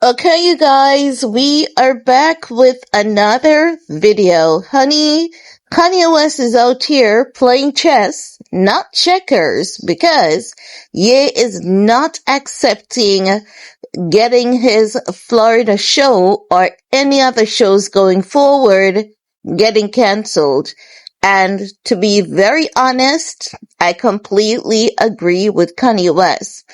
Okay, you guys, we are back with another video. Honey, Kanye West is out here playing chess, not checkers, because Ye is not accepting getting his Florida show or any other shows going forward getting canceled. And to be very honest, I completely agree with Kanye West.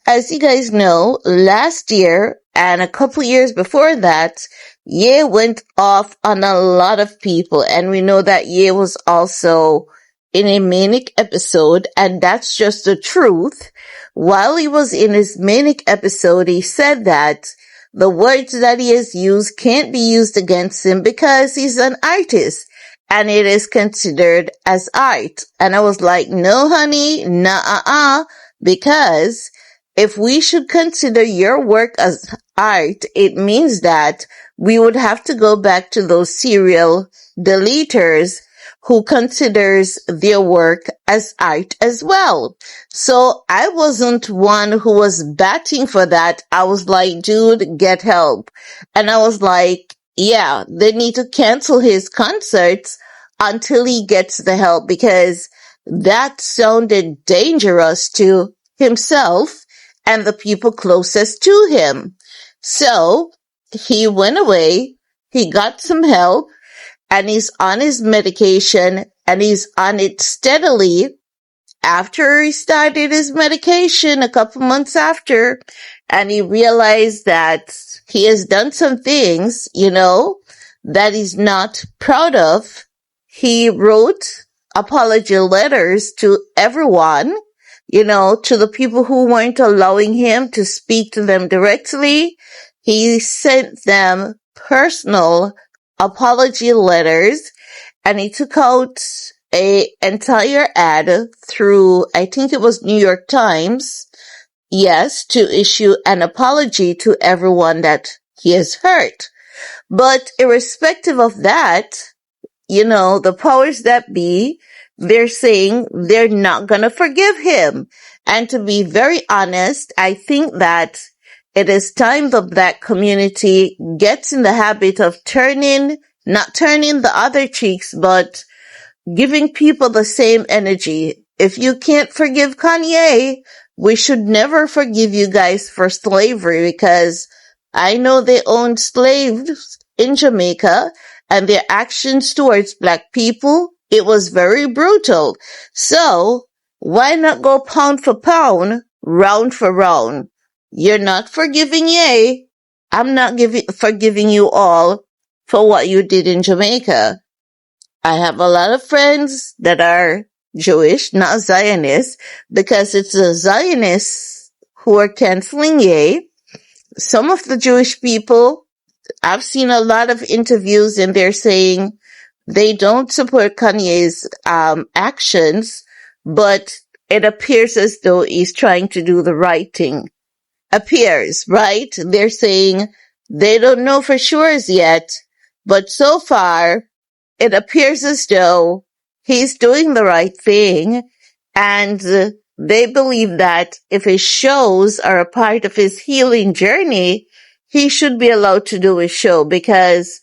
As you guys know, last year and a couple years before that, Ye went off on a lot of people, and we know that Ye was also in a manic episode, and that's just the truth. While he was in his manic episode, he said that the words that he has used can't be used against him because he's an artist and it is considered as art. And I was like, no, honey, nah, because if we should consider your work as art, it means that we would have to go back to those serial deleters who considers their work as art as well. So I wasn't one who was batting for that. I was like, dude, get help. And I was like, yeah, they need to cancel his concerts until he gets the help, because that sounded dangerous to himself and the people closest to him. So he went away, he got some help, and he's on his medication, and he's on it steadily. After he started his medication a couple months after, and he realized that he has done some things, that he's not proud of, he wrote apology letters to everyone, to the people who weren't allowing him to speak to them directly. He sent them personal apology letters, and he took out a entire ad through, I think it was New York Times, yes, to issue an apology to everyone that he has hurt. But irrespective of that, the powers that be, they're saying they're not going to forgive him. And to be very honest, I think that it is time the Black community gets in the habit of not turning the other cheeks, but giving people the same energy. If you can't forgive Kanye, we should never forgive you guys for slavery, because I know they owned slaves in Jamaica, and their actions towards Black people, it was very brutal. So why not go pound for pound, round for round? You're not forgiving Ye. I'm not forgiving you all for what you did in Jamaica. I have a lot of friends that are Jewish, not Zionists, because it's the Zionists who are canceling Ye. Some of the Jewish people, I've seen a lot of interviews, and they're saying they don't support Kanye's actions, but it appears as though he's trying to do the right thing. Appears, right? They're saying they don't know for sure as yet, but so far it appears as though he's doing the right thing, and they believe that if his shows are a part of his healing journey, he should be allowed to do his show, because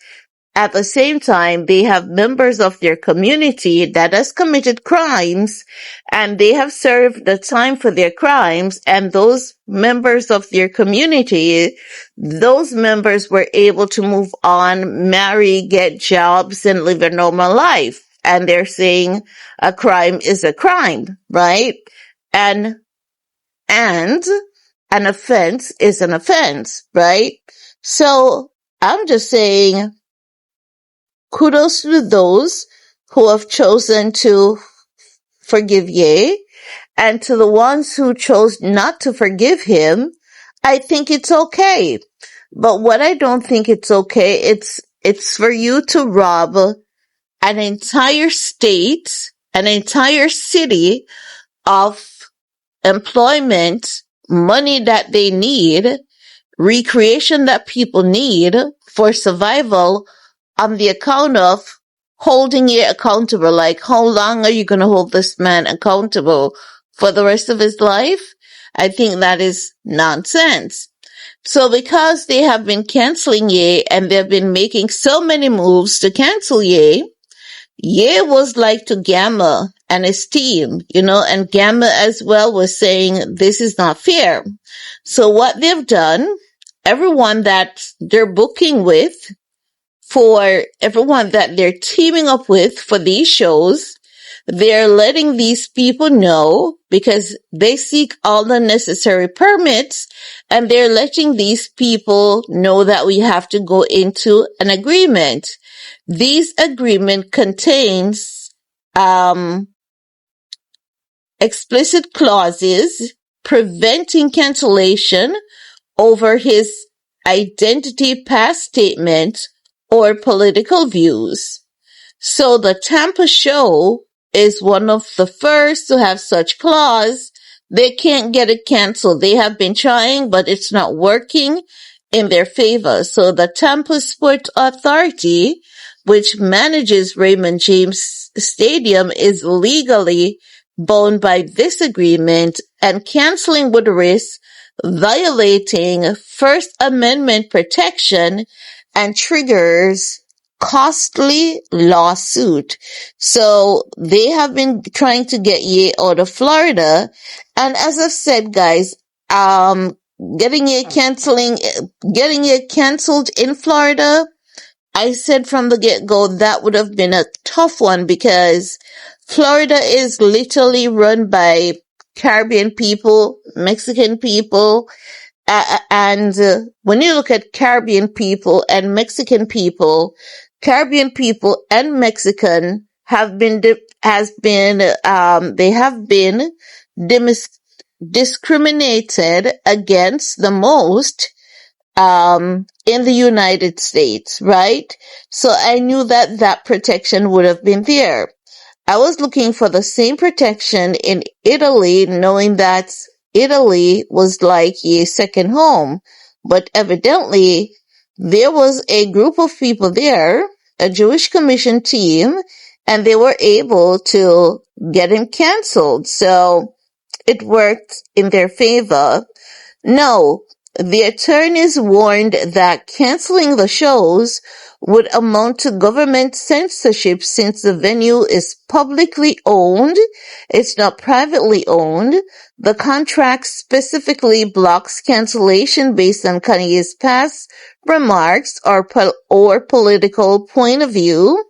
at the same time, they have members of their community that has committed crimes, and they have served the time for their crimes, and those members of their community, those members were able to move on, marry, get jobs, and live a normal life. And they're saying a crime is a crime, right? And an offense is an offense, right? So I'm just saying, kudos to those who have chosen to forgive Ye, and to the ones who chose not to forgive him, I think it's okay. But what I don't think it's okay, it's for you to rob an entire state, an entire city of employment, money that they need, recreation that people need for survival, on the account of holding you accountable. Like, how long are you going to hold this man accountable? For the rest of his life? I think that is nonsense. So because they have been canceling Ye and they've been making so many moves to cancel Ye, Ye was like to Gamma and his team, and Gamma as well was saying this is not fair. So what they've done, everyone that they're booking with, for everyone that they're teaming up with for these shows, they're letting these people know because they seek all the necessary permits, and they're letting these people know that we have to go into an agreement. This agreement contains explicit clauses preventing cancellation over his identity pass statement or political views. So the Tampa show is one of the first to have such clause. They can't get it canceled. They have been trying, but it's not working in their favor. So the Tampa Sport Authority, which manages Raymond James Stadium, is legally bound by this agreement, and canceling would risk violating First Amendment protection and triggers costly lawsuit. So they have been trying to get Ye out of Florida. And as I've said, guys, getting Ye canceled in Florida, I said from the get-go that would have been a tough one because Florida is literally run by Caribbean people, Mexican people, and when you look at Caribbean people and Mexican people, Caribbean people and Mexican have been discriminated against the most in the United States, right? So I knew that protection would have been there. I was looking for the same protection in Italy, knowing that Italy was like a second home. But evidently, there was a group of people there, a Jewish commission team, and they were able to get him canceled. So it worked in their favor. No, the attorneys warned that canceling the shows would amount to government censorship since the venue is publicly owned. It's not privately owned. The contract specifically blocks cancellation based on Kanye's past remarks or political point of view.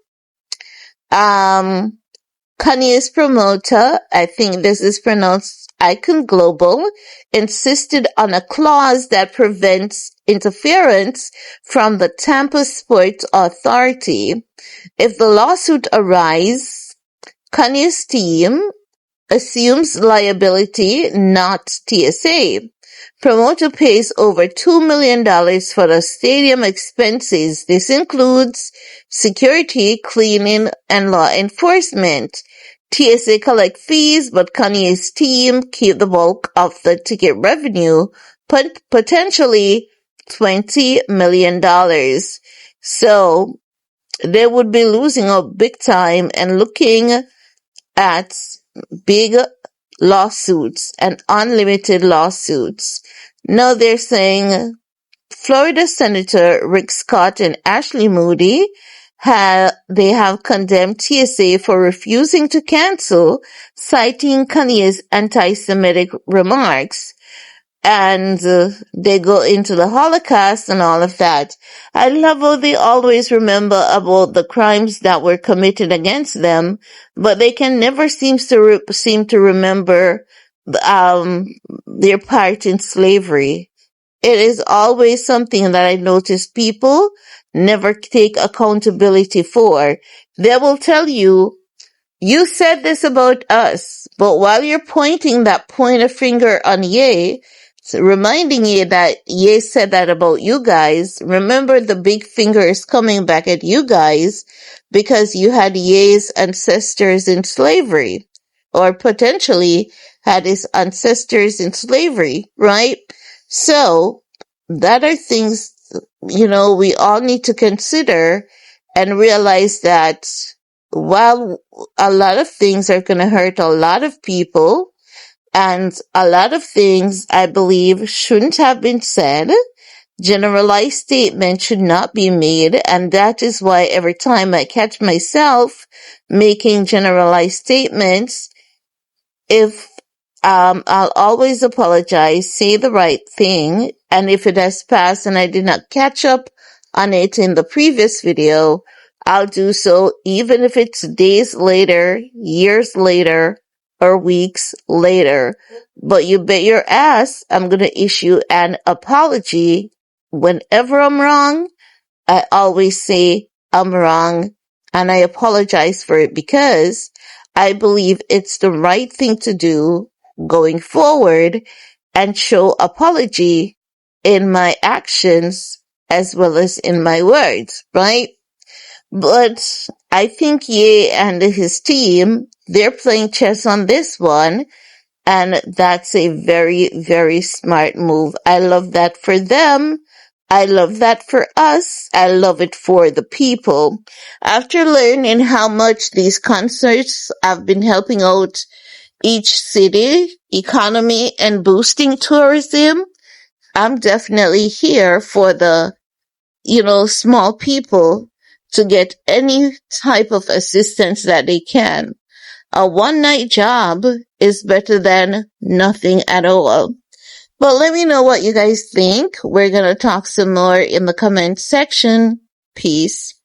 Kanye's promoter, I think this is pronounced Icon Global, insisted on a clause that prevents interference from the Tampa Sports Authority. If the lawsuit arises, Kanye's team assumes liability, not TSA. Promoter pays over $2 million for the stadium expenses. This includes security, cleaning, and law enforcement. TSA collect fees, but Kanye's team keep the bulk of the ticket revenue, potentially $20 million. So they would be losing out big time and looking at big lawsuits and unlimited lawsuits. Now they're saying Florida Senator Rick Scott and Ashley Moody they have condemned TSA for refusing to cancel, citing Kanye's anti-Semitic remarks. And they go into the Holocaust and all of that. I love how they always remember about the crimes that were committed against them, but they can never seem to remember their part in slavery. It is always something that I notice people never take accountability for. They will tell you, you said this about us, but while you're pointing that pointer finger on Ye, reminding you that Ye said that about you guys, remember the big finger is coming back at you guys because you had Ye's ancestors in slavery, or potentially had his ancestors in slavery, right? So that are things, we all need to consider and realize that while a lot of things are going to hurt a lot of people, and a lot of things I believe shouldn't have been said, Generalized statements should not be made, and that is why every time I catch myself making generalized statements, if I'll always apologize, say the right thing, and if it has passed and I did not catch up on it in the previous video, I'll do so even if it's days later, years later, or weeks later. But you bet your ass I'm gonna issue an apology whenever I'm wrong. I always say I'm wrong and I apologize for it because I believe it's the right thing to do going forward and show apology in my actions as well as in my words, right? But I think Ye and his team, they're playing chess on this one, and that's a very, very smart move. I love that for them. I love that for us. I love it for the people. After learning how much these concerts have been helping out each city, economy, and boosting tourism, I'm definitely here for the, small people to get any type of assistance that they can. A one-night job is better than nothing at all. But let me know what you guys think. We're going to talk some more in the comment section. Peace.